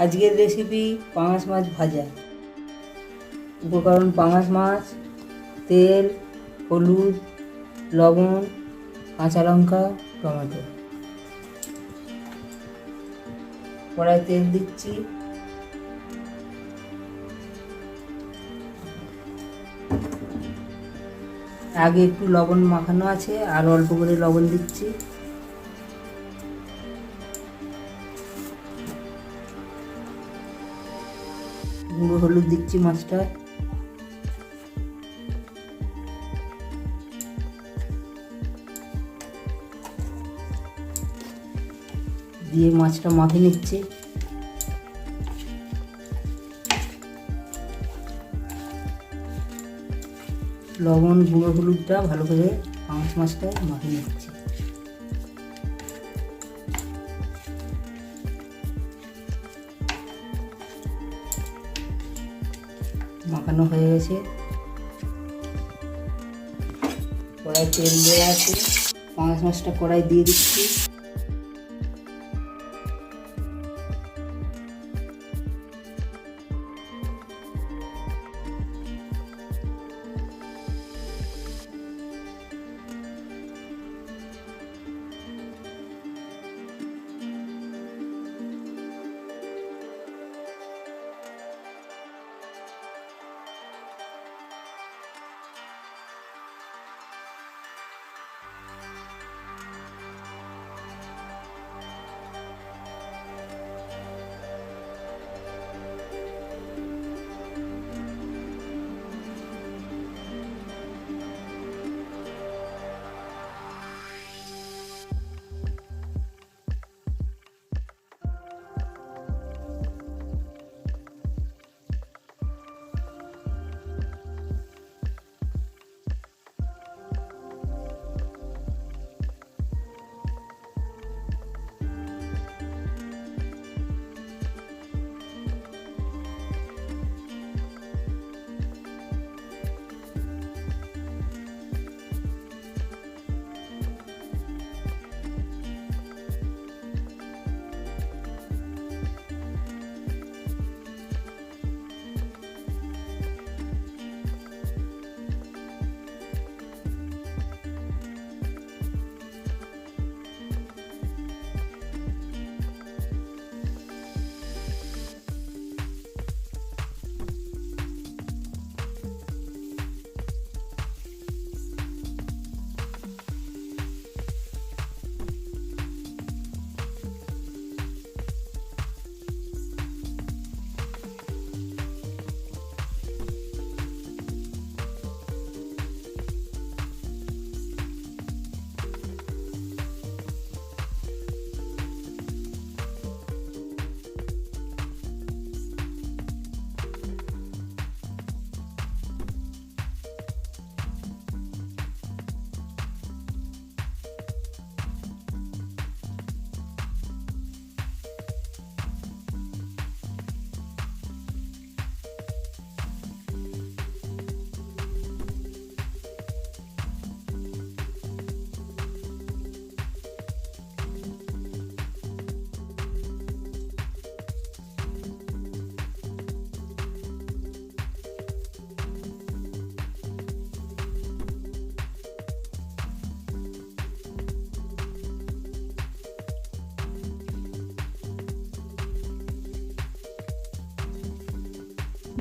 আজকের রেসিপি পাঙাশ মাছ ভাজা। উপকরণ: পাঙাশ মাছ, তেল, হলুদ, লবণ, কাঁচা লঙ্কা, টমেটো। কড়াই তেল দিচ্ছি। আগে একটু লবণ মাখানো আছে, আর অল্প করে লবণ দিচ্ছি। গুঁড়ো হলুদ দিচ্ছি মাছটা। দিয়ে মাছটা মাখিয়ে নিচ্ছি। লবণ, গুঁড়ো হলুদটা ভালো করে পাঙাশ মাছটা মাখিয়ে নিচ্ছি। মাখানো হয়ে গেছে। কড়াই তেল দেওয়া আছে, পাঙাশ মাছটা কড়াই দিয়ে দিচ্ছি।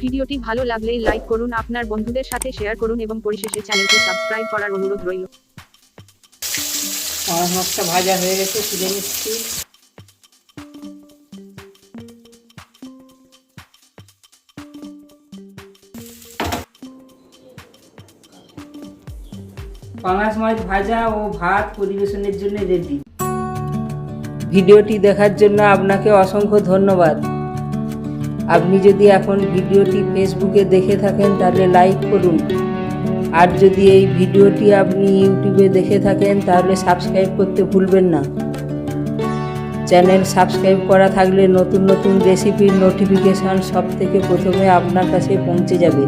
ভিডিওটি ভালো লাগলে লাইক করুন, আপনার বন্ধুদের সাথে শেয়ার করুন এবং পরিশেষে চ্যানেলটি সাবস্ক্রাইব করার অনুরোধ রইল। পাঙাশ মাছটা ভাজা হয়ে গেছে, তুলে নিচ্ছি। পাঙাশ মাছ ভাজা ও ভাত পরিবেশনের জন্য রেডি। ভিডিওটি দেখার জন্য আপনাকে অসংখ্য ধন্যবাদ। আপনি যদি এখন ভিডিওটি ফেসবুকে দেখে থাকেন তাহলে লাইক করুন, আর যদি এই ভিডিওটি আপনি ইউটিউবে দেখে থাকেন তাহলে সাবস্ক্রাইব করতে ভুলবেন না। চ্যানেল সাবস্ক্রাইব করা থাকলে নতুন নতুন রেসিপির নোটিফিকেশান সবথেকে প্রথমে আপনার কাছে পৌঁছে যাবে,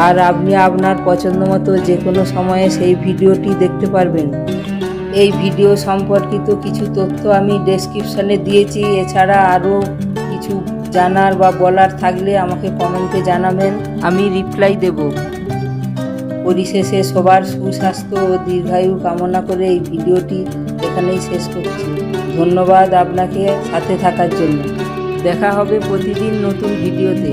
আর আপনি আপনার পছন্দ মতো যে কোনো সময়ে সেই ভিডিওটি দেখতে পারবেন। এই ভিডিও সম্পর্কিত কিছু তথ্য আমি ডেসক্রিপশনে দিয়েছি। এছাড়া আরও কিছু জানার বা বলার থাকলে আমাকে কমেন্টে জানাবেন, আমি রিপ্লাই দেব। পরিশেষে সবার সুস্বাস্থ্য ও দীর্ঘায়ু কামনা করে এই ভিডিওটি এখানেই শেষ করছি। ধন্যবাদ আপনাকে সাথে থাকার জন্য। দেখা হবে প্রতিদিন নতুন ভিডিওতে।